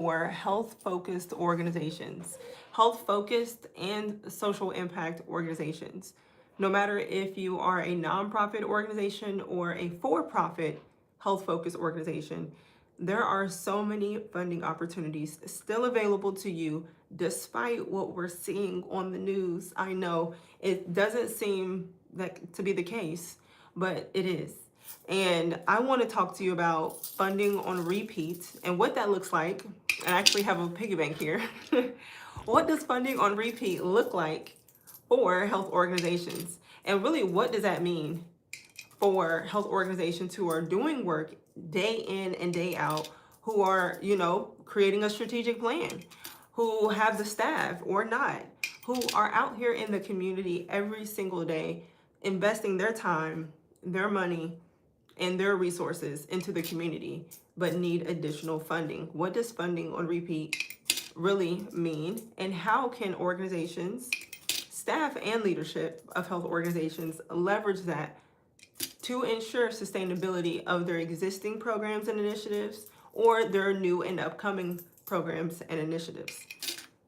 for health-focused organizations, health-focused and social impact organizations. No matter if you are a nonprofit organization or a for-profit health-focused organization, there are so many funding opportunities still available to you despite what we're seeing on the news. I know it doesn't seem like to be the case, but it is. And I want to talk to you about funding on repeat and what that looks like. I actually have a piggy bank here. What does funding on repeat look like for health organizations? And really, what does that mean for health organizations who are doing work day in and day out, who are, creating a strategic plan, who have the staff or not, who are out here in the community every single day, investing their time, their money, and their resources into the community, but need additional funding? What does funding on repeat really mean? And how can organizations, staff and leadership of health organizations leverage that to ensure sustainability of their existing programs and initiatives or their new and upcoming programs and initiatives?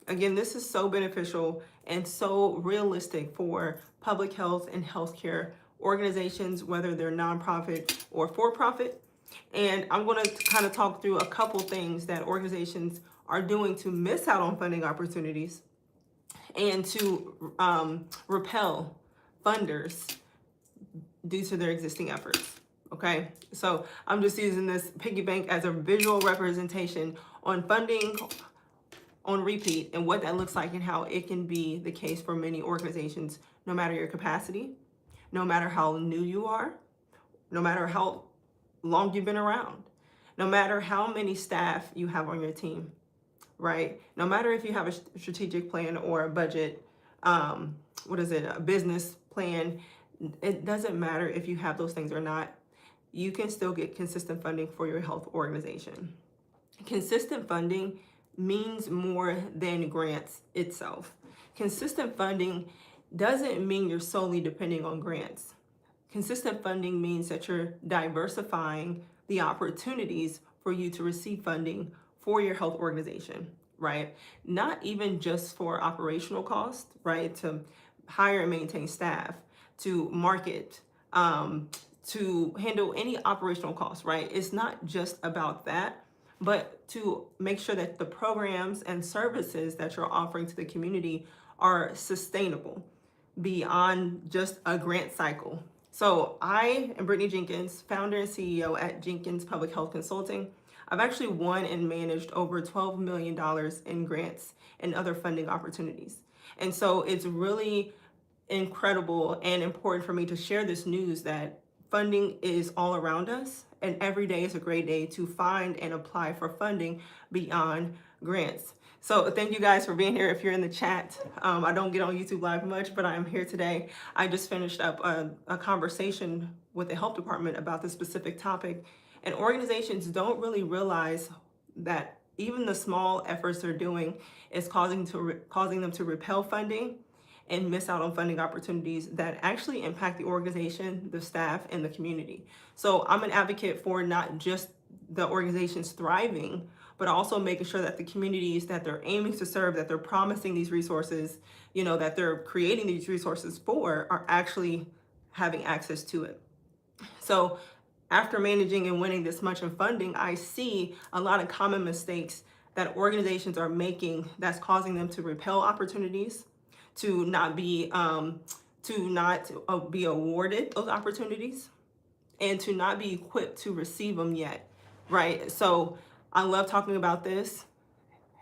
Again, this is so beneficial and so realistic for public health and healthcare organizations, whether they're nonprofit or for-profit. And I'm going to kind of talk through a couple things that organizations are doing to miss out on funding opportunities and to repel funders due to their existing efforts. Okay, so I'm just using this piggy bank as a visual representation on funding on repeat and what that looks like and how it can be the case for many organizations, no matter your capacity, no matter how new you are, no matter how long you've been around, no matter how many staff you have on your team, right? No matter if you have a strategic plan or a budget, a business plan, it doesn't matter if you have those things or not. You can still get consistent funding for your health organization. Consistent funding means more than grants itself. Consistent funding doesn't mean you're solely depending on grants. Consistent funding means that you're diversifying the opportunities for you to receive funding for your health organization, right? Not even just for operational costs, right? To hire and maintain staff, to market, to handle any operational costs, right? It's not just about that, but to make sure that the programs and services that you're offering to the community are sustainable beyond just a grant cycle. So I am Brittany Jenkins, founder and CEO at Jenkins Public Health Consulting. I've actually won and managed over $12 million in grants and other funding opportunities. And so it's really incredible and important for me to share this news that funding is all around us, and every day is a great day to find and apply for funding beyond grants. So thank you guys for being here. If you're in the chat, I don't get on YouTube Live much, but I am here today. I just finished up a conversation with the health department about this specific topic, and organizations don't really realize that even the small efforts they're doing is causing them to repel funding and miss out on funding opportunities that actually impact the organization, the staff, and the community. So I'm an advocate for not just the organizations thriving, but also making sure that the communities that they're aiming to serve, that they're promising these resources, that they're creating these resources for, are actually having access to it. So after managing and winning this much in funding, I see a lot of common mistakes that organizations are making that's causing them to repel opportunities, to not be awarded those opportunities, and to not be equipped to receive them yet, right? So I love talking about this.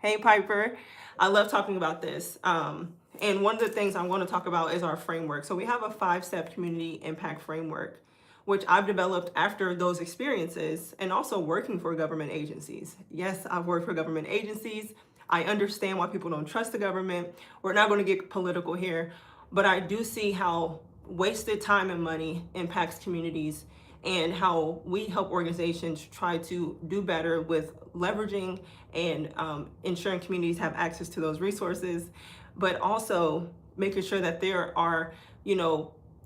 Hey, Piper. I love talking about this. And one of the things I'm going to talk about is our framework. So we have a 5-step community impact framework, which I've developed after those experiences and also working for government agencies. Yes, I've worked for government agencies. I understand why people don't trust the government. We're not going to get political here, but I do see how wasted time and money impacts communities and how we help organizations try to do better with leveraging and ensuring communities have access to those resources, but also making sure that there are,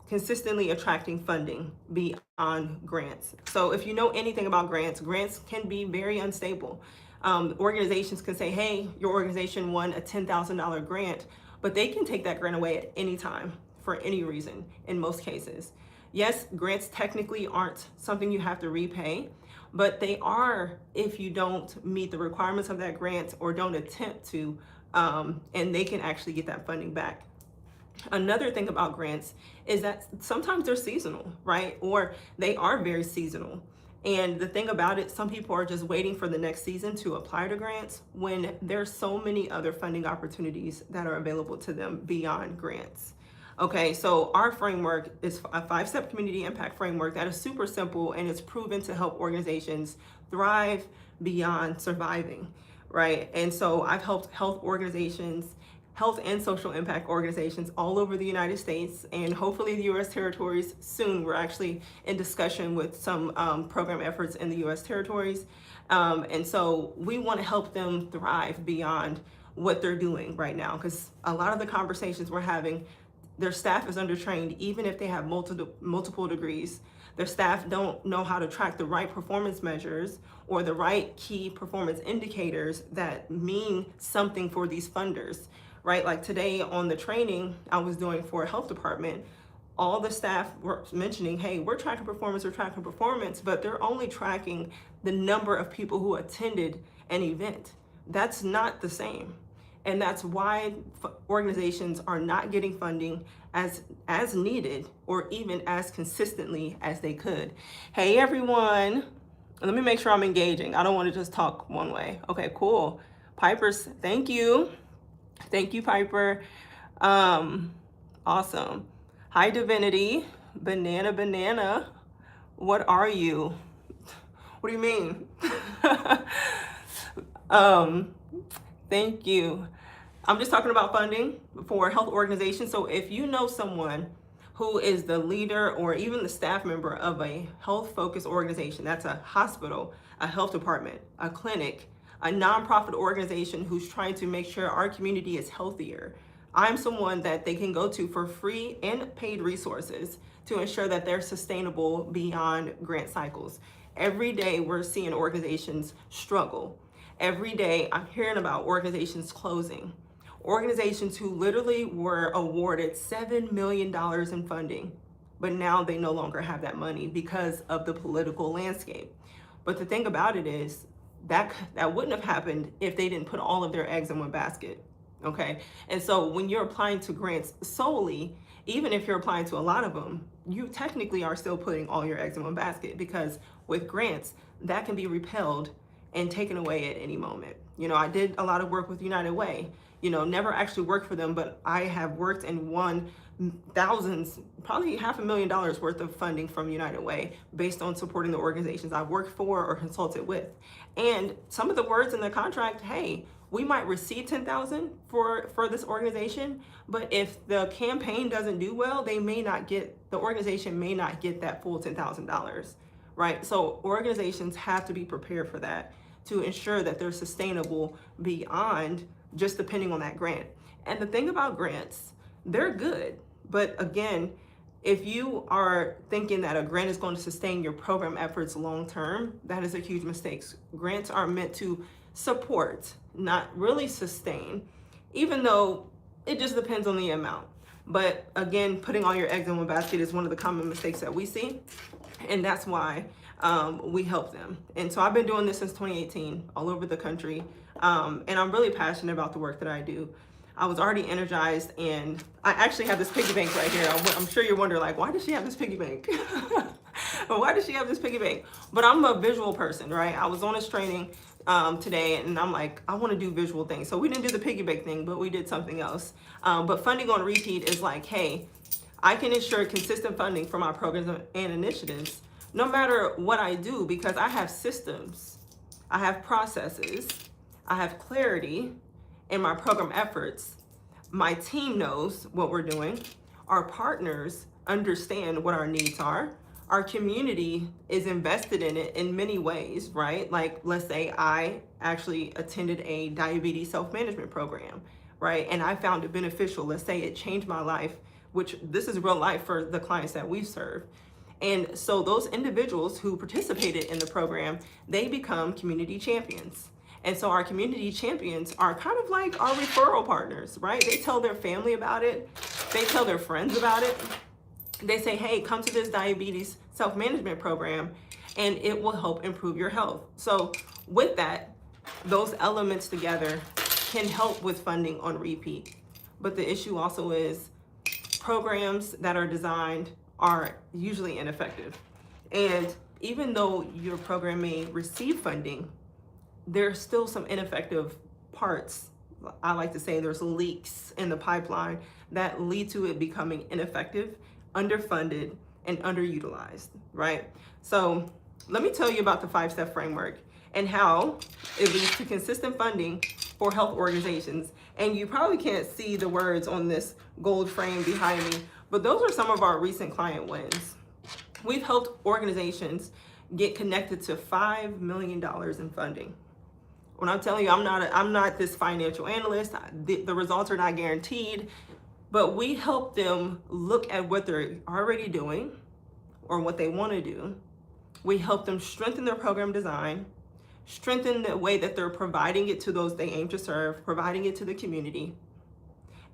consistently attracting funding beyond grants. So if you know anything about grants, grants can be very unstable. Organizations can say, hey, your organization won a $10,000 grant, but they can take that grant away at any time for any reason in most cases. Yes, grants technically aren't something you have to repay, but they are if you don't meet the requirements of that grant or don't attempt to, and they can actually get that funding back. Another thing about grants is that sometimes they're seasonal, right? Or they are very seasonal. And the thing about it, some people are just waiting for the next season to apply to grants when there's so many other funding opportunities that are available to them beyond grants. Okay, so our framework is a 5-step community impact framework that is super simple and it's proven to help organizations thrive beyond surviving, right? And so I've helped health and social impact organizations all over the United States and hopefully the U.S. territories soon. We're actually in discussion with some program efforts in the U.S. territories. And so we want to help them thrive beyond what they're doing right now, because a lot of the conversations we're having, their staff is undertrained, even if they have multiple degrees. Their staff don't know how to track the right performance measures or the right key performance indicators that mean something for these funders, right? Like today on the training I was doing for a health department, all the staff were mentioning, hey, we're tracking performance, but they're only tracking the number of people who attended an event. That's not the same. And that's why organizations are not getting funding as needed or even as consistently as they could. Hey everyone, let me make sure I'm engaging. I don't want to just talk one way. Okay, cool. Piper's, thank you. Thank you, Piper. Awesome. Hi, Divinity. Banana. What are you? What do you mean? Thank you. I'm just talking about funding for health organizations. So if you know someone who is the leader or even the staff member of a health-focused organization, that's a hospital, a health department, a clinic, a nonprofit organization who's trying to make sure our community is healthier, I'm someone that they can go to for free and paid resources to ensure that they're sustainable beyond grant cycles. Every day we're seeing organizations struggle. Every day I'm hearing about organizations closing. Organizations who literally were awarded $7 million in funding, but now they no longer have that money because of the political landscape. But the thing about it is that wouldn't have happened if they didn't put all of their eggs in one basket, okay? And so when you're applying to grants solely, even if you're applying to a lot of them, you technically are still putting all your eggs in one basket, because with grants, that can be repelled and taken away at any moment. You know, I did a lot of work with United Way. You know, never actually worked for them, but I have worked and won thousands, probably $500,000 worth of funding from United Way based on supporting the organizations I worked for or consulted with. And some of the words in the contract, hey, we might receive $10,000 for this organization, but if the campaign doesn't do well, the organization may not get that full $10,000, right? So organizations have to be prepared for that to ensure that they're sustainable beyond just depending on that grant. And the thing about grants, they're good. But again, if you are thinking that a grant is going to sustain your program efforts long-term, that is a huge mistake. Grants are meant to support, not really sustain, even though it just depends on the amount. But again, putting all your eggs in one basket is one of the common mistakes that we see. And that's why we help them. And so I've been doing this since 2018 all over the country. And I'm really passionate about the work that I do. I was already energized, and I actually have this piggy bank right here. I'm sure you're wondering, like, why does she have this piggy bank? Why does she have this piggy bank? But I'm a visual person, right? I was on this training today, and I'm like, I want to do visual things. So we didn't do the piggy bank thing, but we did something else. But funding on repeat is like, hey, I can ensure consistent funding for my programs and initiatives no matter what I do, because I have systems, I have processes, I have clarity in my program efforts. My team knows what we're doing. Our partners understand what our needs are. Our community is invested in it in many ways, right? Like, let's say I actually attended a diabetes self-management program, right? And I found it beneficial. Let's say it changed my life, which this is real life for the clients that we serve. And so those individuals who participated in the program, they become community champions. And so our community champions are kind of like our referral partners, right? They tell their family about it. They tell their friends about it. They say, hey, come to this diabetes self-management program and it will help improve your health. So with that, those elements together can help with funding on repeat. But the issue also is programs that are designed are usually ineffective. And even though your program may receive funding, there's still some ineffective parts. I like to say there's leaks in the pipeline that lead to it becoming ineffective, underfunded, and underutilized, right? So let me tell you about the 5-step framework and how it leads to consistent funding for health organizations. And you probably can't see the words on this gold frame behind me, but those are some of our recent client wins. We've helped organizations get connected to $5 million in funding. When I'm telling you, I'm not this financial analyst. The results are not guaranteed, but we help them look at what they're already doing or what they want to do. We help them strengthen their program design, strengthen the way that they're providing it to those they aim to serve, providing it to the community.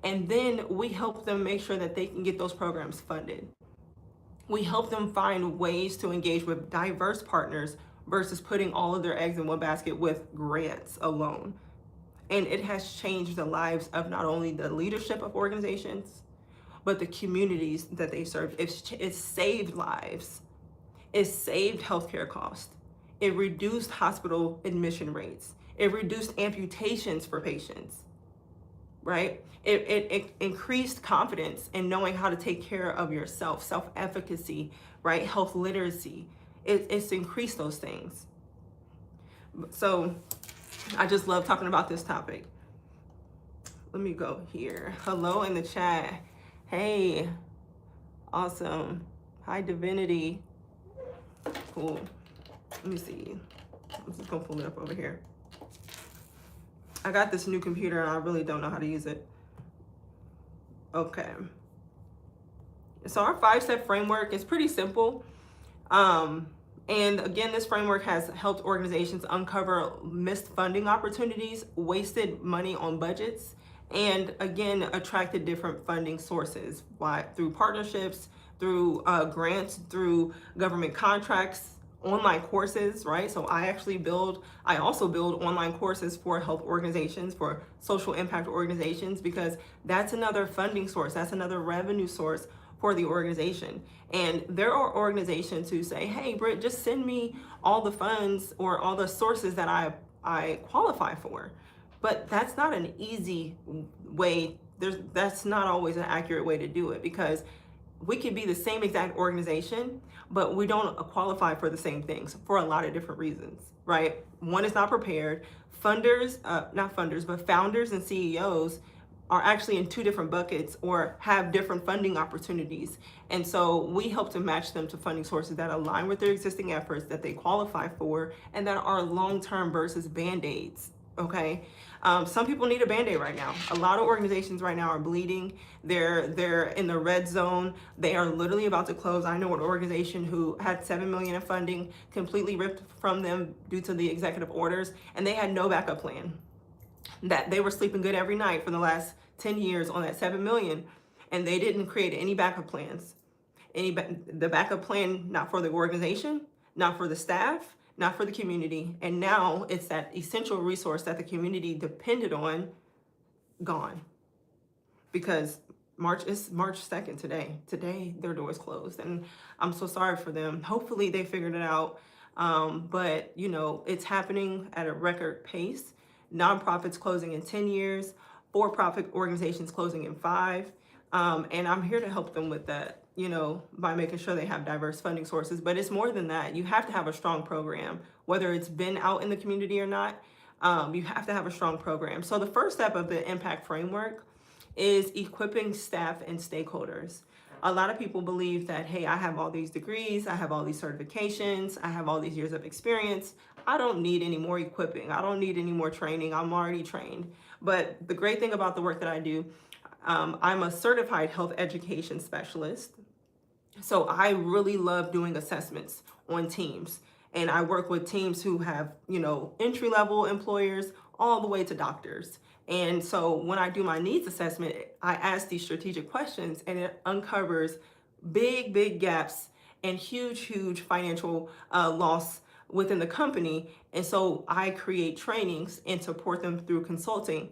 And then we help them make sure that they can get those programs funded. We help them find ways to engage with diverse partners versus putting all of their eggs in one basket with grants alone. And it has changed the lives of not only the leadership of organizations, but the communities that they serve. It's saved lives. It saved healthcare costs. It reduced hospital admission rates. It reduced amputations for patients, right? It increased confidence in knowing how to take care of yourself, self-efficacy, right? Health literacy. It's increased those things. So I just love talking about this topic. Let me go here. Hello in the chat. Hey, awesome. Hi, Divinity. Cool. Let me see. I'm just gonna pull it up over here. I got this new computer and I really don't know how to use it. Okay. So our 5-step framework is pretty simple. And again, this framework has helped organizations uncover missed funding opportunities, wasted money on budgets, and again, attracted different funding sources. Why? Through partnerships, through grants, through government contracts, online courses, right? So I also build online courses for health organizations, for social impact organizations, because that's another funding source. That's another revenue source for the organization. And there are organizations who say, hey, Britt, just send me all the funds or all the sources that I qualify for. But that's not an easy way. That's not always an accurate way to do it, because we could be the same exact organization, but we don't qualify for the same things for a lot of different reasons, right? One is not prepared. Founders and CEOs are actually in 2 different buckets or have different funding opportunities. And so we help to match them to funding sources that align with their existing efforts, that they qualify for, and that are long-term versus Band-Aids, okay? Some people need a Band-Aid right now. A lot of organizations right now are bleeding. They're in the red zone. They are literally about to close. I know an organization who had $7 million in funding completely ripped from them due to the executive orders, and they had no backup plan. That they were sleeping good every night for the last 10 years on that $7 million, and they didn't create any backup plans. The backup plan, not for the organization, not for the staff, not for the community. And now it's that essential resource that the community depended on, gone. Because it's March 2nd today. Today, their doors closed. And I'm so sorry for them. Hopefully they figured it out. But you know, it's happening at a record pace. Nonprofits closing in 10 years, for-profit organizations closing in 5. And I'm here to help them with that, you know, by making sure they have diverse funding sources. But it's more than that. You have to have a strong program, whether it's been out in the community or not. You have to have a strong program. So the first step of the impact framework is equipping staff and stakeholders. A lot of people believe that, hey, I have all these degrees, I have all these certifications, I have all these years of experience. I don't need any more equipping. I don't need any more training. I'm already trained. But the great thing about the work that I do, I'm a certified health education specialist. So I really love doing assessments on teams. And I work with teams who have, entry-level employers all the way to doctors. And so when I do my needs assessment, I ask these strategic questions, and it uncovers big gaps and huge financial loss within the company. And so I create trainings and support them through consulting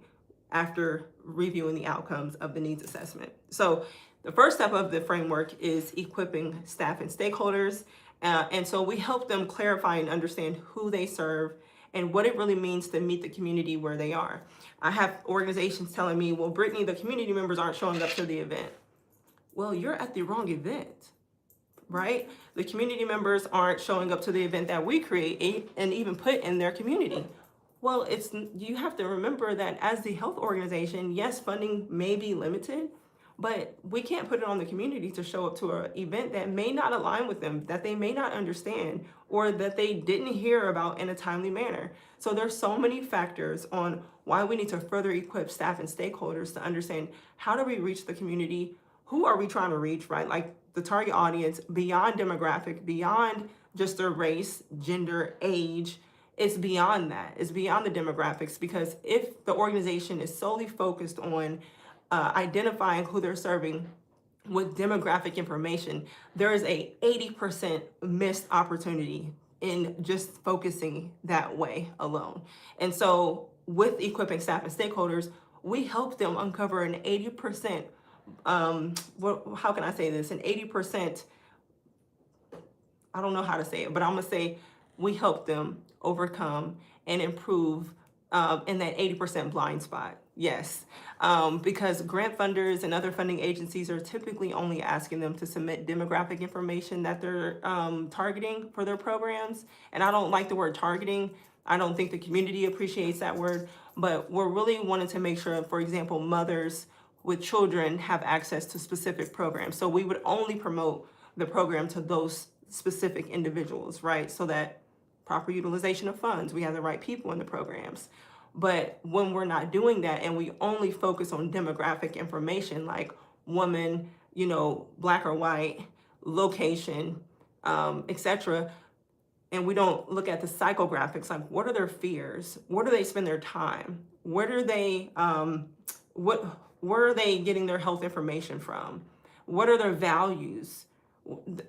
after reviewing the outcomes of the needs assessment. So the first step of the framework is equipping staff and stakeholders. And so we help them clarify and understand who they serve and what it really means to meet the community where they are. I have organizations telling me, well, Brittany, the community members aren't showing up to the event. Well, you're at the wrong event, right? The community members aren't showing up to the event that we create and even put in their community. Well, you have to remember that as the health organization, yes, funding may be limited, but we can't put it on the community to show up to an event that may not align with them, that they may not understand, or that they didn't hear about in a timely manner. So there's so many factors on why we need to further equip staff and stakeholders to understand, how do we reach the community? Who are we trying to reach, right? Like the target audience beyond demographic, beyond just their race, gender, age. It's beyond that. It's beyond the demographics, because if the organization is solely focused on identifying who they're serving with demographic information, there is a 80% missed opportunity in just focusing that way alone. And so with equipping staff and stakeholders, we help them uncover an 80%, how can I say this? An 80%, I don't know how to say it, but I'm gonna say we help them overcome and improve in that 80% blind spot. Yes, because grant funders and other funding agencies are typically only asking them to submit demographic information that they're targeting for their programs. And I don't like the word targeting. I don't think the community appreciates that word, but we're really wanting to make sure, for example, mothers with children have access to specific programs. So we would only promote the program to those specific individuals, right? So that proper utilization of funds, we have the right people in the programs. But when we're not doing that and we only focus on demographic information like woman, black or white, location, etc., and we don't look at the psychographics, like what are their fears? Where do they spend their time? Where are they getting their health information from? What are their values?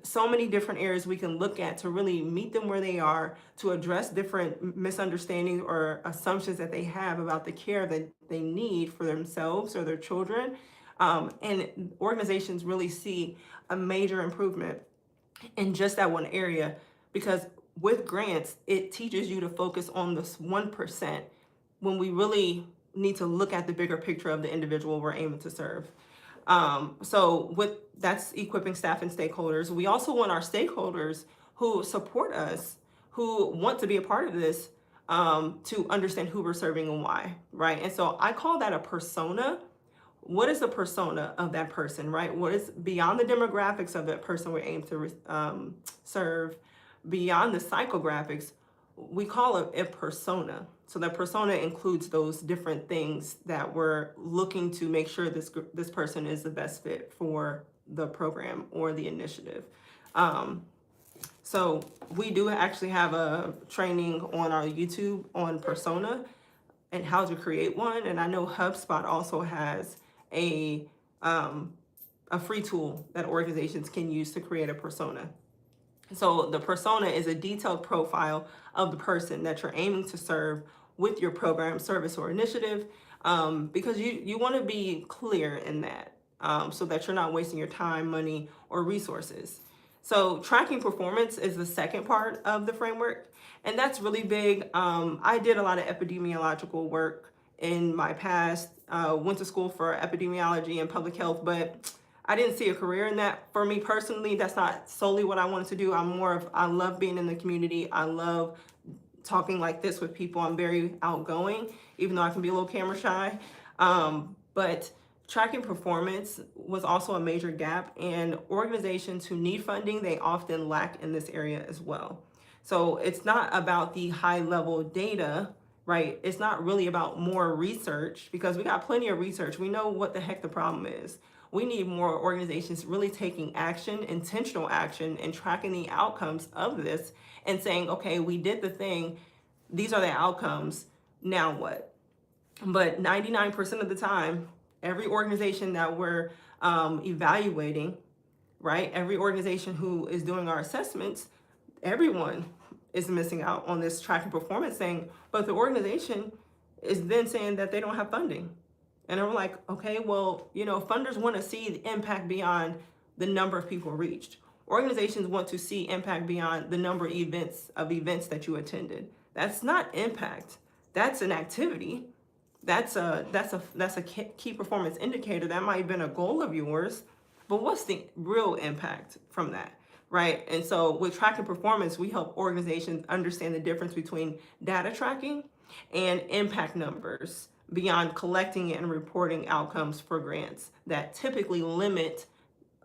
So many different areas we can look at to really meet them where they are, to address different misunderstandings or assumptions that they have about the care that they need for themselves or their children. And organizations really see a major improvement in just that one area, because with grants, it teaches you to focus on this 1% when we really need to look at the bigger picture of the individual we're aiming to serve. So that's equipping staff and stakeholders. We also want our stakeholders who support us, who want to be a part of this, to understand who we're serving and why, right? And so I call that a persona. What is the persona of that person, right? What is beyond the demographics of that person we aim to serve, beyond the psychographics, we call it a persona. So that persona includes those different things that we're looking to make sure this person is the best fit for the program or the initiative. So we do actually have a training on our YouTube on persona and how to create one. And I know HubSpot also has a free tool that organizations can use to create a persona. So the persona is a detailed profile of the person that you're aiming to serve with your program, service, or initiative, because you want to be clear in that, so that you're not wasting your time, money, or resources. So tracking performance is the second part of the framework, and that's really big. I did a lot of epidemiological work in my past, went to school for epidemiology and public health, but I didn't see a career in that. For me personally, that's not solely what I wanted to do. I love being in the community. I love talking like this with people. I'm very outgoing, even though I can be a little camera shy. But tracking performance was also a major gap, and organizations who need funding, they often lack in this area as well. So it's not about the high level data right? It's not really about more research, because we got plenty of research. We know what the heck the problem is. We need more organizations really taking action, intentional action, and tracking the outcomes of this and saying, okay, we did the thing. These are the outcomes. Now what? But 99% of the time, every organization that we're evaluating, right? Every organization who is doing our assessments, everyone is missing out on this tracking performance thing. But the organization is then saying that they don't have funding. And I'm like, okay, well, funders want to see the impact beyond the number of people reached. Organizations want to see impact beyond the number of events that you attended. That's not impact. That's an activity. That's a key performance indicator. That might have been a goal of yours, but what's the real impact from that, right? And so with tracking performance, we help organizations understand the difference between data tracking and impact numbers beyond collecting and reporting outcomes for grants that typically limit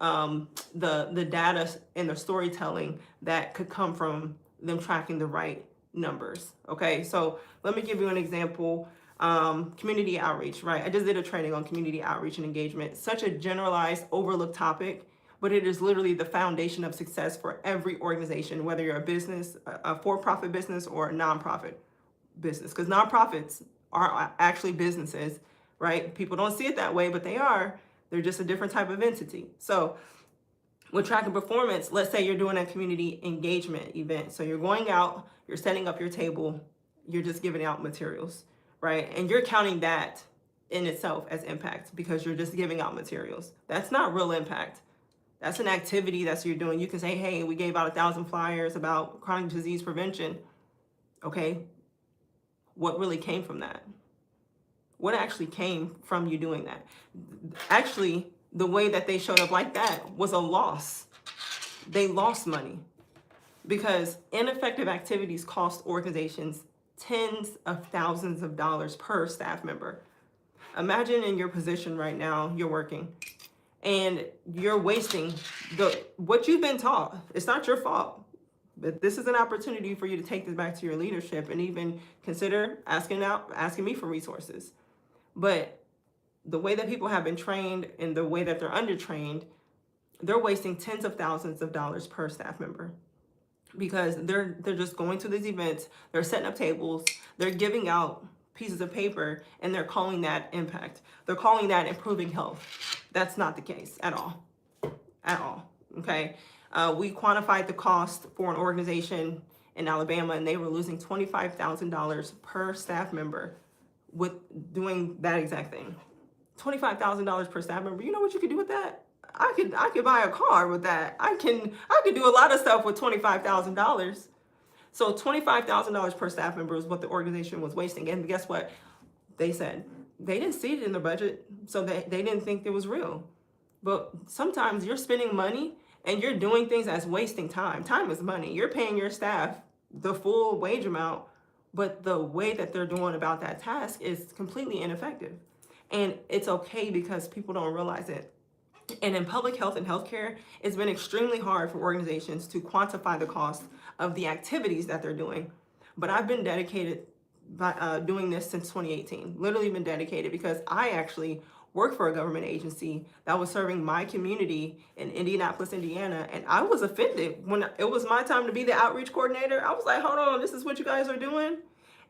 the data and the storytelling that could come from them tracking the right numbers. Okay, so let me give you an example. Community outreach, right? I just did a training on community outreach and engagement. Such a generalized, overlooked topic, but it is literally the foundation of success for every organization, whether you're a business, a for-profit business, or a nonprofit business, because nonprofits are actually businesses, right? People don't see it that way, but they are. They're just a different type of entity. So with tracking performance, let's say you're doing a community engagement event. So you're going out, you're setting up your table, you're just giving out materials, right? And you're counting that in itself as impact because you're just giving out materials. That's not real impact. That's an activity that's you're doing. You can say, hey, we gave out 1,000 flyers about chronic disease prevention. Okay, what really came from that? What actually came from you doing that? Actually, the way that they showed up like that was a loss. They lost money because ineffective activities cost organizations tens of thousands of dollars per staff member. Imagine in your position right now, you're working and you're wasting what you've been taught. It's not your fault, but this is an opportunity for you to take this back to your leadership and even consider asking me for resources. But the way that people have been trained and the way that they're undertrained, they're wasting tens of thousands of dollars per staff member because they're just going to these events, they're setting up tables, they're giving out pieces of paper, and they're calling that impact. They're calling that improving health. That's not the case at all, okay? We quantified the cost for an organization in Alabama, and they were losing $25,000 per staff member with doing that exact thing. $25,000 per staff member. You know what you could do with that? I could buy a car with that. I could do a lot of stuff with $25,000. So $25,000 per staff member is what the organization was wasting. And guess what? They said they didn't see it in their budget, so they didn't think it was real. But sometimes you're spending money and you're doing things as wasting time. Time is money. You're paying your staff the full wage amount, but the way that they're doing about that task is completely ineffective. And it's okay because people don't realize it. And in public health and healthcare, it's been extremely hard for organizations to quantify the cost of the activities that they're doing. But I've been dedicated by doing this since 2018, literally been dedicated because I actually worked for a government agency that was serving my community in Indianapolis, Indiana. And I was offended when it was my time to be the outreach coordinator. I was like, hold on, this is what you guys are doing?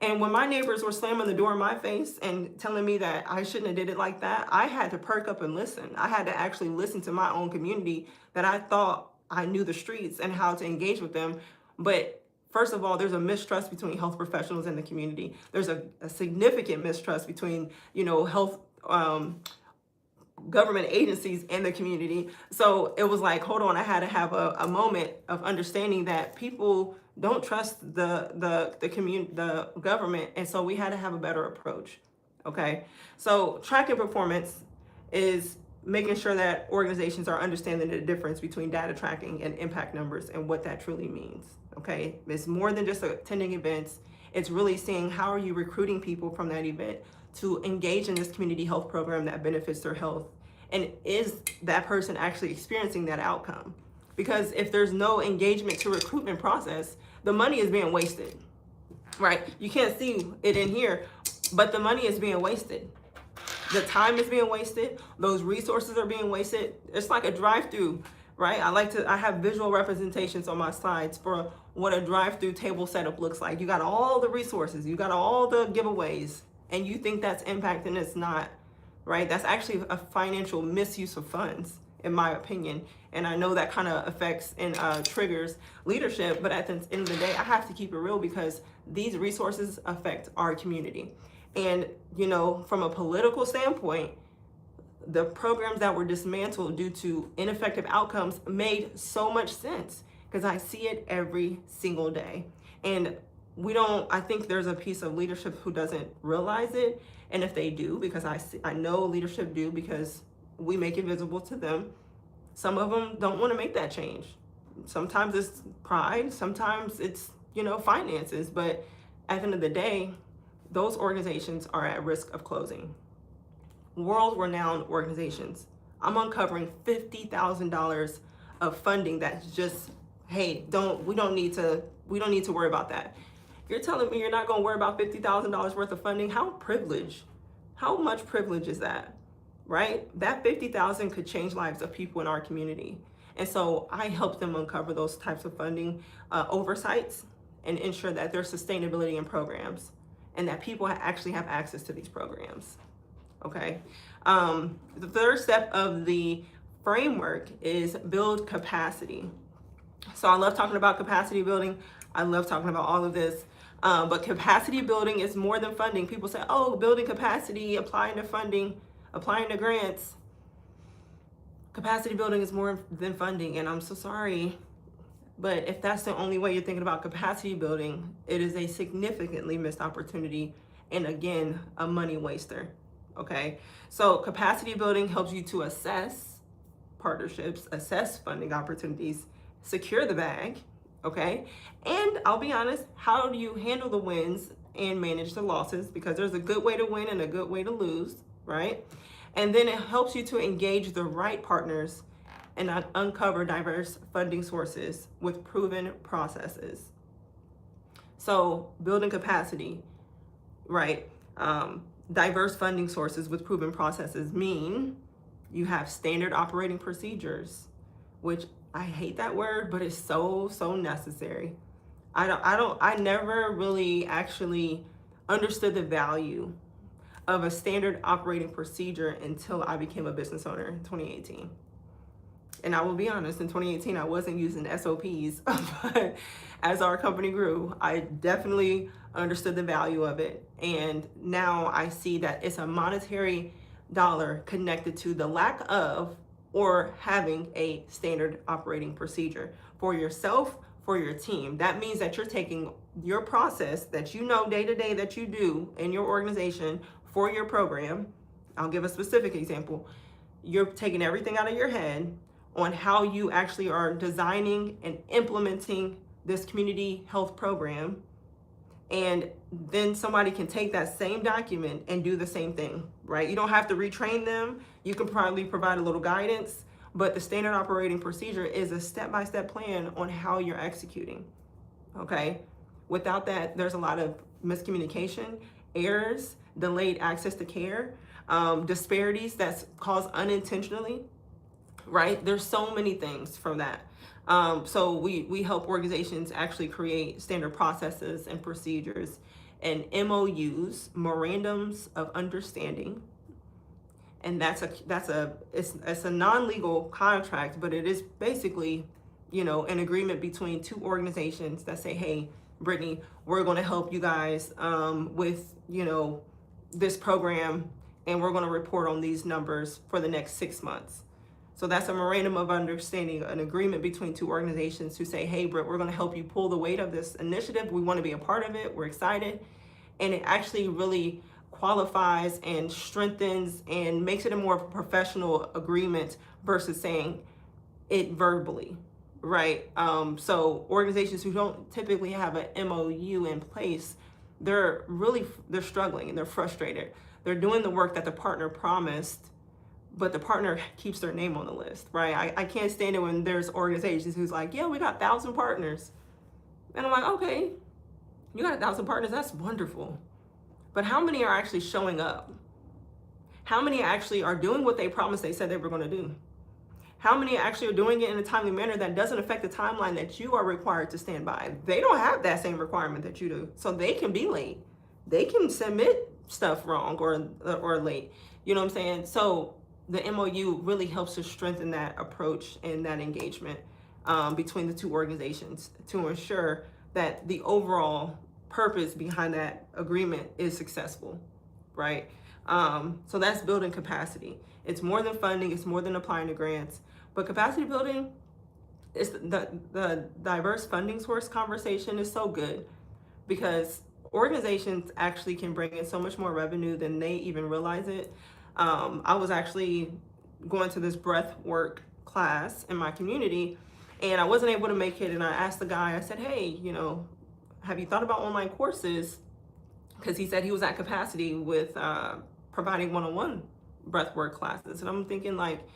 And when my neighbors were slamming the door in my face and telling me that I shouldn't have did it like that, I had to perk up and listen. I had to actually listen to my own community that I thought I knew the streets and how to engage with them. But first of all, there's a mistrust between health professionals and the community. There's a significant mistrust between, health government agencies and the community. So it was like, hold on, I had to have a moment of understanding that people don't trust the government, and so we had to have a better approach. Okay, so tracking performance is making sure that organizations are understanding the difference between data tracking and impact numbers and what that truly means. Okay, it's more than just attending events. It's really seeing how are you recruiting people from that event to engage in this community health program that benefits their health, and is that person actually experiencing that outcome? Because if there's no engagement to recruitment process, the money is being wasted. right? You can't see it in here, but the money is being wasted. The time is being wasted. Those resources are being wasted. It's like a drive-through, right? I have visual representations on my slides for what a drive-through table setup looks like. You got all the resources, you got all the giveaways, and you think that's impact, and it's not, right? That's actually a financial misuse of funds, in my opinion. And I know that kind of affects and triggers leadership, but at the end of the day, I have to keep it real because these resources affect our community. And, you know, from a political standpoint, the programs that were dismantled due to ineffective outcomes made so much sense because I see it every single day. And I think there's a piece of leadership who doesn't realize it. And if they do, because I know leadership do, because we make it visible to them, some of them don't want to make that change. Sometimes it's pride, sometimes it's, you know, finances, but at the end of the day, those organizations are at risk of closing. World-renowned organizations. I'm uncovering $50,000 of funding that's just, hey, we don't need to worry about that. You're telling me you're not going to worry about $50,000 worth of funding? How much privilege is that, right? That $50,000 could change lives of people in our community. And so I help them uncover those types of funding oversights and ensure that there's sustainability in programs and that people actually have access to these programs, okay? The third step of the framework is build capacity. So I love talking about capacity building. I love talking about all of this, but capacity building is more than funding. People say, oh, building capacity, applying to funding, applying to grants. Capacity building is more than funding, and I'm so sorry. But if that's the only way you're thinking about capacity building, it is a significantly missed opportunity and, again, a money waster, okay? So capacity building helps you to assess partnerships, assess funding opportunities, secure the bag, okay? And I'll be honest, how do you handle the wins and manage the losses? Because there's a good way to win and a good way to lose, right? And then it helps you to engage the right partners and uncover diverse funding sources with proven processes. So building capacity, right? Diverse funding sources with proven processes mean you have standard operating procedures, which I hate that word, but it's so necessary. I never really actually understood the value of a standard operating procedure until I became a business owner in 2018. And I will be honest, in 2018, I wasn't using SOPs, but as our company grew, I definitely understood the value of it. And now I see that it's a monetary dollar connected to the lack of or having a standard operating procedure for yourself, for your team. That means that you're taking your process that you know day to day that you do in your organization for your program. I'll give a specific example. You're taking everything out of your head on how you actually are designing and implementing this community health program. And then somebody can take that same document and do the same thing, right? You don't have to retrain them. You can probably provide a little guidance, but the standard operating procedure is a step-by-step plan on how you're executing, okay? Without that, there's a lot of miscommunication, errors, delayed access to care, disparities that's caused unintentionally, right? There's so many things from that. So we help organizations actually create standard processes and procedures and MOUs, memorandums of understanding. And it's a non-legal contract, but it is basically, you know, an agreement between two organizations that say, hey, Brittany, we're going to help you guys with, you know, this program, and we're going to report on these numbers for the next 6 months. So that's a memorandum of understanding, an agreement between two organizations who say, hey, Britt, we're going to help you pull the weight of this initiative. We want to be a part of it. We're excited. And it actually really qualifies and strengthens and makes it a more professional agreement versus saying it verbally, right? So organizations who don't typically have an MOU in place, they're struggling and they're frustrated. They're doing the work that the partner promised, but the partner keeps their name on the list, right? I can't stand it when there's organizations who's like, yeah, we got 1,000 partners. And I'm like, okay, You got 1,000 partners, that's wonderful. But how many are actually showing up? How many actually are doing what they promised they said they were going to do? How many actually are doing it in a timely manner that doesn't affect the timeline that you are required to stand by? They don't have that same requirement that you do. So they can be late. They can submit stuff wrong or late. You know what I'm saying? So the MOU really helps to strengthen that approach and that engagement between the two organizations to ensure that the overall purpose behind that agreement is successful, right? So that's building capacity. It's more than funding, it's more than applying to grants, but capacity building is the diverse funding source conversation is so good because organizations actually can bring in so much more revenue than they even realize it. I was actually going to this breath work class in my community and I wasn't able to make it. And I asked the guy, I said, hey, you know, have you thought about online courses? Because he said he was at capacity with providing one-on-one breathwork classes. And I'm thinking like,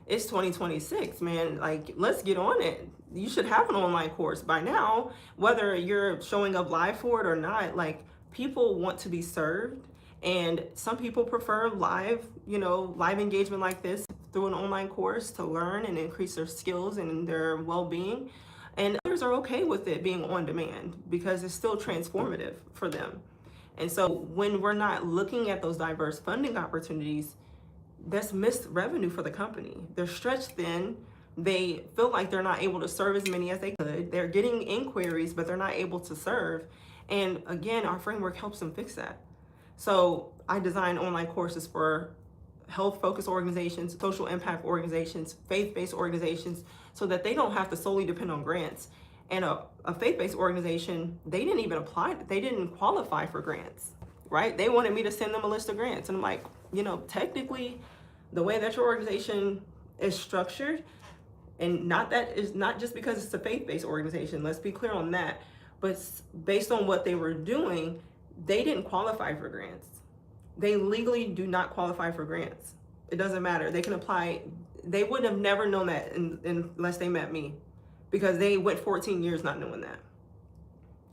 it's 2026, man. Like, let's get on it. You should have an online course by now, whether you're showing up live for it or not. Like, people want to be served. And some people prefer live, you know, live engagement like this through an online course to learn and increase their skills and their well-being. And others are okay with it being on demand because it's still transformative for them. And so when we're not looking at those diverse funding opportunities, that's missed revenue for the company. They're stretched thin. They feel like they're not able to serve as many as they could. They're getting inquiries, but they're not able to serve. And again, our framework helps them fix that. So I design online courses for health-focused organizations, social impact organizations, faith-based organizations, so that they don't have to solely depend on grants. And a faith-based organization, they didn't even apply, they didn't qualify for grants, right? They wanted me to send them a list of grants. And I'm like, you know, technically, the way that your organization is structured, and not that is not just because it's a faith-based organization, let's be clear on that, but based on what they were doing, they didn't qualify for grants. They legally do not qualify for grants. It doesn't matter. They can apply. They would have never known that unless they met me, because they went 14 years not knowing that.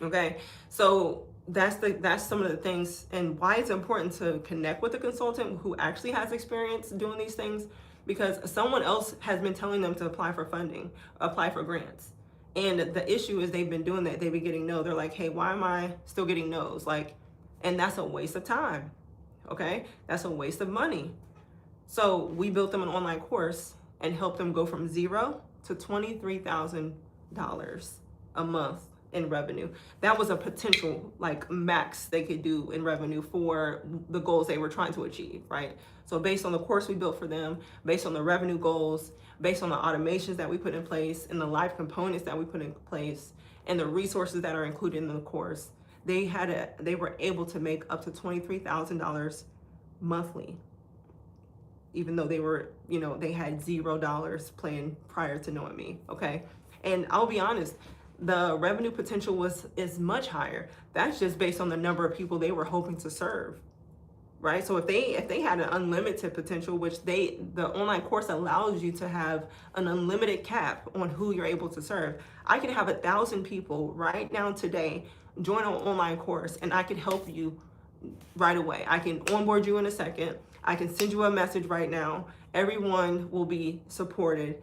Okay, so that's some of the things and why it's important to connect with a consultant who actually has experience doing these things, because someone else has been telling them to apply for funding, apply for grants. And the issue is they've been doing that. They've been getting no. They're like, hey, why am I still getting no's? Like, and that's a waste of time. Okay, that's a waste of money. So we built them an online course and helped them go from $0 to $23,000 a month in revenue. That was a potential like max they could do in revenue for the goals they were trying to achieve, right? So based on the course we built for them, based on the revenue goals, based on the automations that we put in place and the live components that we put in place and the resources that are included in the course, they were able to make up to $23,000 monthly, even though they were, you know, they had $0 planned prior to knowing me. Okay, and I'll be honest, the revenue potential is much higher. That's just based on the number of people they were hoping to serve, right? So if they had an unlimited potential, which the online course allows you to have an unlimited cap on who you're able to serve. I could have 1,000 people right now today join an online course, and I can help you right away. I can onboard you in a second. I can send you a message right now. Everyone will be supported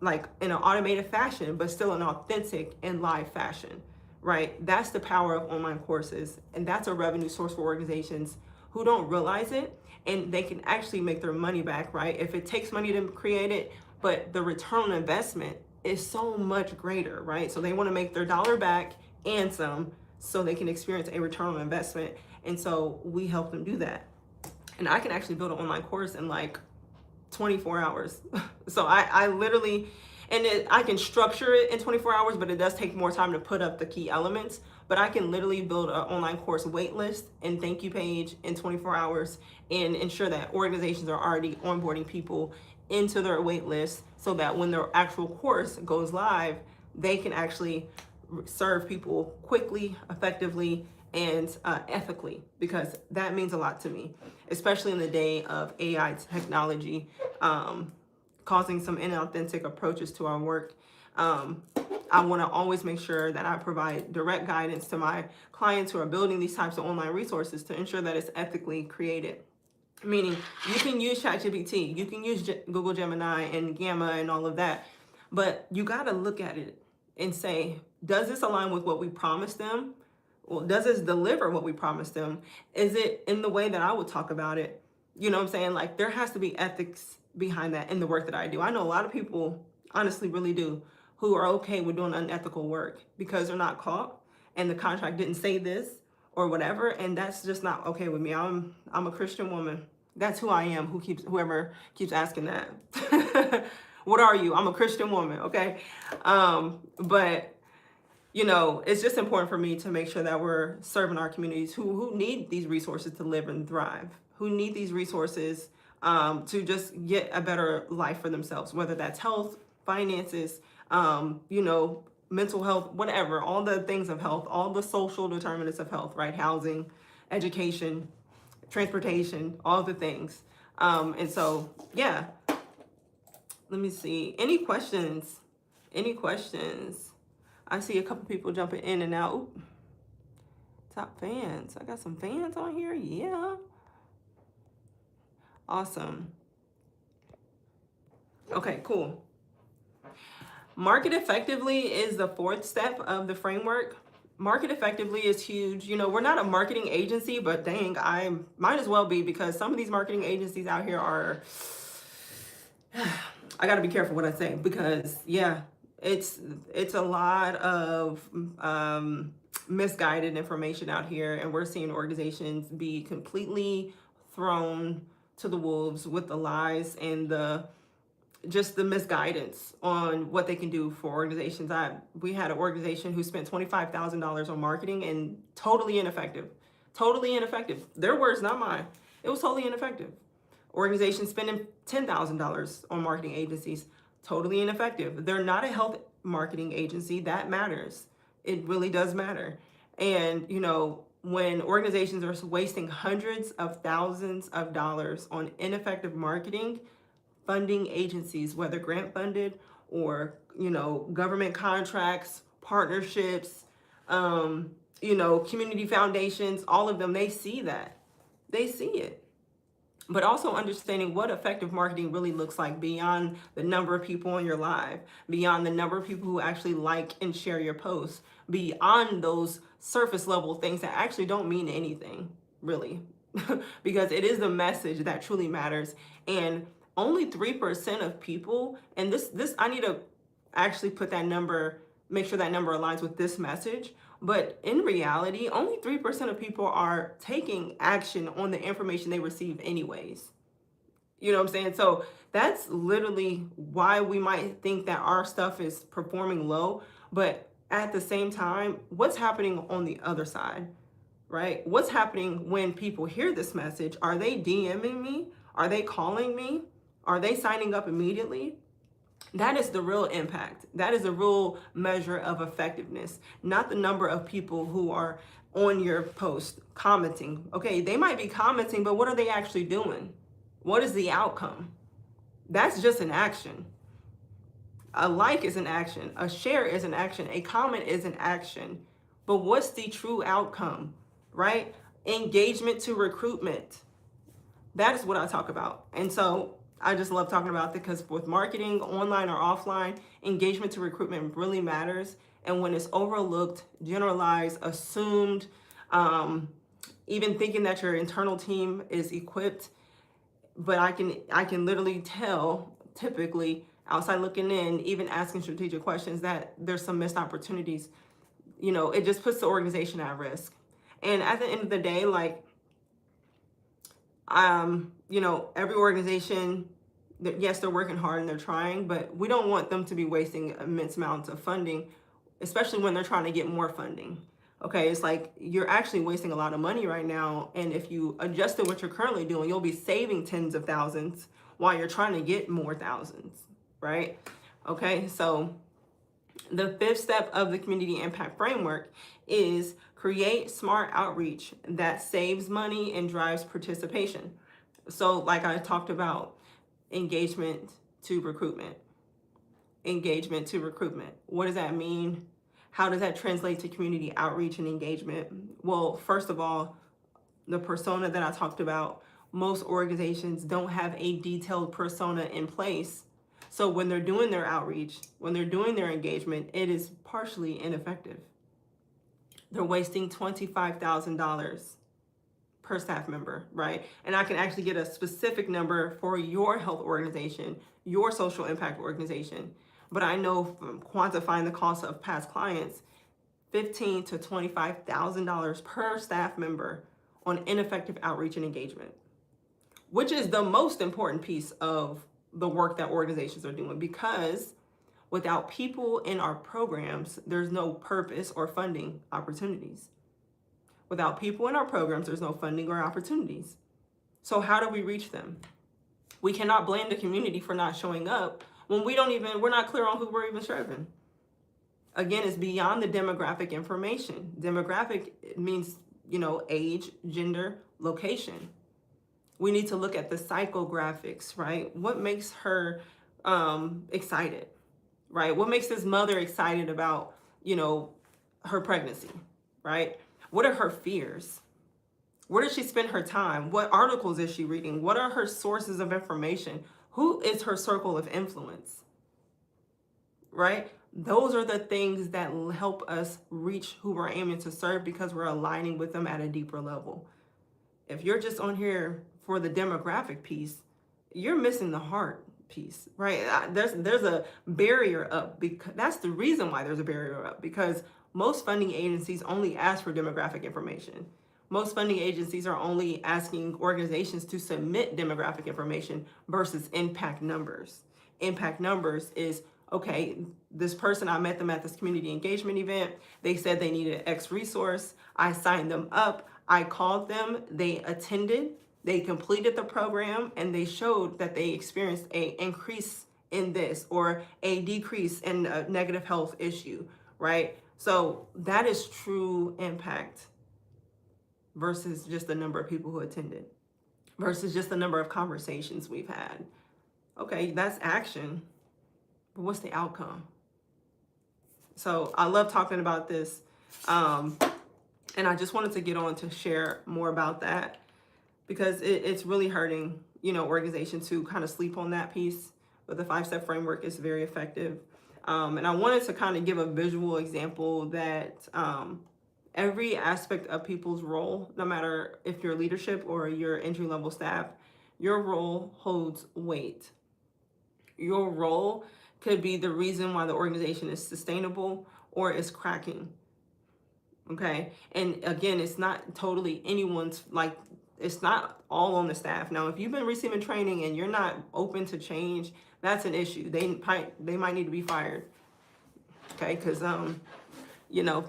like in an automated fashion, but still an authentic and live fashion, right? That's the power of online courses. And that's a revenue source for organizations who don't realize it, and they can actually make their money back, right? If it takes money to create it, but the return on investment is so much greater, right? So they want to make their dollar back and some, so they can experience a return on investment. And so we help them do that. And I can actually build an online course in like 24 hours. So I literally, I can structure it in 24 hours, but it does take more time to put up the key elements. But I can literally build an online course wait list and thank you page in 24 hours and ensure that organizations are already onboarding people into their wait list so that when their actual course goes live, they can actually serve people quickly, effectively, and ethically, because that means a lot to me, especially in the day of AI technology causing some inauthentic approaches to our work. I want to always make sure that I provide direct guidance to my clients who are building these types of online resources to ensure that it's ethically created. Meaning you can use ChatGPT, you can use Google Gemini and Gamma and all of that, but you got to look at it and say, does this align with what we promised them? Well, does this deliver what we promised them? Is it in the way that I would talk about it? You know what I'm saying? Like, there has to be ethics behind that in the work that I do. I know a lot of people, honestly, really do, who are okay with doing unethical work because they're not caught and the contract didn't say this or whatever, and that's just not okay with me. I'm a Christian woman. That's who I am. Whoever keeps asking that. What are you? I'm a Christian woman, okay? But you know, it's just important for me to make sure that we're serving our communities who need these resources to live and thrive, who need these resources to just get a better life for themselves, whether that's health, finances, you know, mental health, whatever, all the things of health, all the social determinants of health, right? Housing, education, transportation, all the things. And so, yeah, let me see. Any questions? Any questions? I see a couple people jumping in and out. Ooh. Top fans. I got some fans on here. Yeah. Awesome. Okay, cool. Market effectively is the fourth step of the framework. Market effectively is huge. You know, we're not a marketing agency, but dang, I might as well be, because some of these marketing agencies out here are, I got to be careful what I say, because yeah, it's a lot of misguided information out here, and we're seeing organizations be completely thrown to the wolves with the lies and just the misguidance on what they can do for organizations. We had an organization who spent $25,000 on marketing and totally ineffective. Totally ineffective. Their words, not mine. It was totally ineffective. Organizations spending $10,000 on marketing agencies, totally ineffective. They're not a health marketing agency. That matters. It really does matter. And, you know, when organizations are wasting hundreds of thousands of dollars on ineffective marketing, funding agencies, whether grant funded or, you know, government contracts, partnerships, you know, community foundations, all of them, they see that. They see it. But also understanding what effective marketing really looks like beyond the number of people on your live, beyond the number of people who actually like and share your posts, beyond those surface level things that actually don't mean anything, really. Because it is the message that truly matters. And only 3% of people, and this I need to actually put that number, make sure that number aligns with this message. But in reality, only 3% of people are taking action on the information they receive anyways. You know what I'm saying? So that's literally why we might think that our stuff is performing low. But at the same time, what's happening on the other side, right? What's happening when people hear this message? Are they DMing me? Are they calling me? Are they signing up immediately? That is the real impact. That is the real measure of effectiveness, not the number of people who are on your post commenting. Okay, they might be commenting, but what are they actually doing? What is the outcome? That's just an action. A like is an action. A share is an action. A comment is an action. But what's the true outcome, right? Engagement to recruitment. That is what I talk about. And so I just love talking about that, because with marketing, online or offline, engagement to recruitment really matters. And when it's overlooked, generalized, assumed, even thinking that your internal team is equipped, but I can literally tell, typically outside looking in, even asking strategic questions, that there's some missed opportunities. You know, it just puts the organization at risk. And at the end of the day, like, you know, every organization, yes, they're working hard and they're trying, but we don't want them to be wasting immense amounts of funding, especially when they're trying to get more funding. Okay, it's like you're actually wasting a lot of money right now. And if you adjusted what you're currently doing, you'll be saving tens of thousands while you're trying to get more thousands, right? Okay, so the fifth step of the community impact framework is create smart outreach that saves money and drives participation. So like I talked about, engagement to recruitment. engagement to recruitment. What does that mean? How does that translate to community outreach and engagement? Well, first of all, the persona that I talked about, most organizations don't have a detailed persona in place. So when they're doing their outreach, when they're doing their engagement, it is partially ineffective. They're wasting $25,000 per staff member, right? And I can actually get a specific number for your health organization, your social impact organization. But I know from quantifying the cost of past clients, $15,000 to $25,000 per staff member on ineffective outreach and engagement, which is the most important piece of the work that organizations are doing, because without people in our programs, there's no purpose or funding opportunities. Without people in our programs, there's no funding or opportunities. So how do we reach them? We cannot blame the community for not showing up when we're not clear on who we're even serving. Again, it's beyond the demographic information. Demographic means, age, gender, location. We need to look at the psychographics, right? What makes her excited, right? What makes this mother excited about, her pregnancy, right? What are her fears? Where does she spend her time? What articles is she reading? What are her sources of information? Who is her circle of influence, right? Those are the things that help us reach who we're aiming to serve, because we're aligning with them at a deeper level. If you're just on here for the demographic piece, you're missing the heart piece, right? There's a barrier up, because that's the reason why there's a barrier up, because most funding agencies only ask for demographic information. Most funding agencies are only asking organizations to submit demographic information versus impact numbers. Impact numbers is, okay, this person, I met them at this community engagement event. They said they needed X resource. I signed them up. I called them. They attended. They completed the program, and they showed that they experienced an increase in this or a decrease in a negative health issue, right? So that is true impact versus just the number of people who attended, versus just the number of conversations we've had. Okay, that's action, but what's the outcome? So I love talking about this, and I just wanted to get on to share more about that, because it's really hurting, organizations who kind of sleep on that piece. But the 5-step framework is very effective. And I wanted to kind of give a visual example that every aspect of people's role, no matter if you're leadership or you're entry-level staff, your role holds weight. Your role could be the reason why the organization is sustainable or is cracking. Okay. And again, it's not totally anyone's, it's not all on the staff. Now, if you've been receiving training and you're not open to change, that's an issue. They might need to be fired. Okay. Because,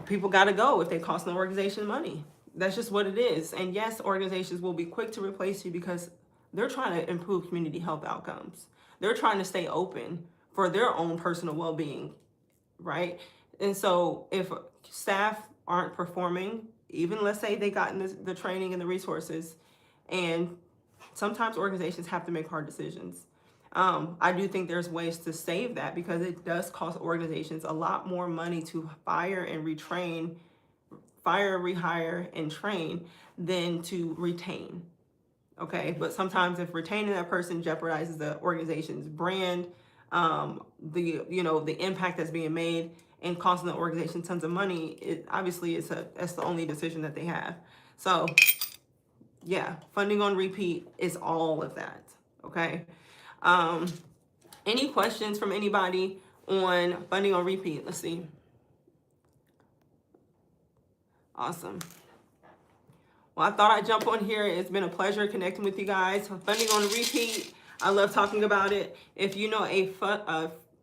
people got to go if they cost an organization money. That's just what it is. And yes, organizations will be quick to replace you because they're trying to improve community health outcomes. They're trying to stay open for their own personal well-being, right? And so if staff aren't performing, even let's say they got the training and the resources, and sometimes organizations have to make hard decisions. I do think there's ways to save that, because it does cost organizations a lot more money to fire, rehire, and train than to retain. Okay, but sometimes if retaining that person jeopardizes the organization's brand, the impact that's being made and costing the organization tons of money, that's the only decision that they have. So yeah, funding on repeat is all of that. Okay. Any questions from anybody on funding on repeat? Let's see. Awesome. Well, I thought I'd jump on here. It's been a pleasure connecting with you guys. Funding on repeat, I love talking about it. If you know a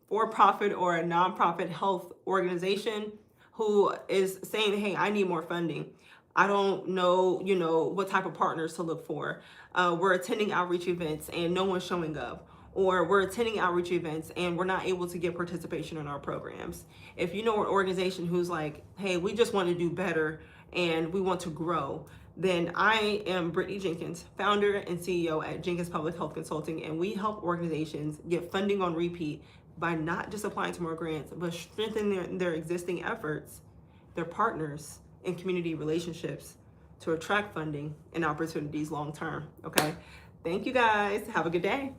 for-profit or a nonprofit health organization who is saying, hey, I need more funding, I don't know, what type of partners to look for. We're attending outreach events and no one's showing up. Or we're attending outreach events and we're not able to get participation in our programs. If you know an organization who's like, hey, we just want to do better and we want to grow, then I am Brittany Jenkins, founder and CEO at Jenkins Public Health Consulting, and we help organizations get funding on repeat by not just applying to more grants, but strengthening their existing efforts, their partners, and community relationships to attract funding and opportunities long term. Okay. Thank you guys. Have a good day.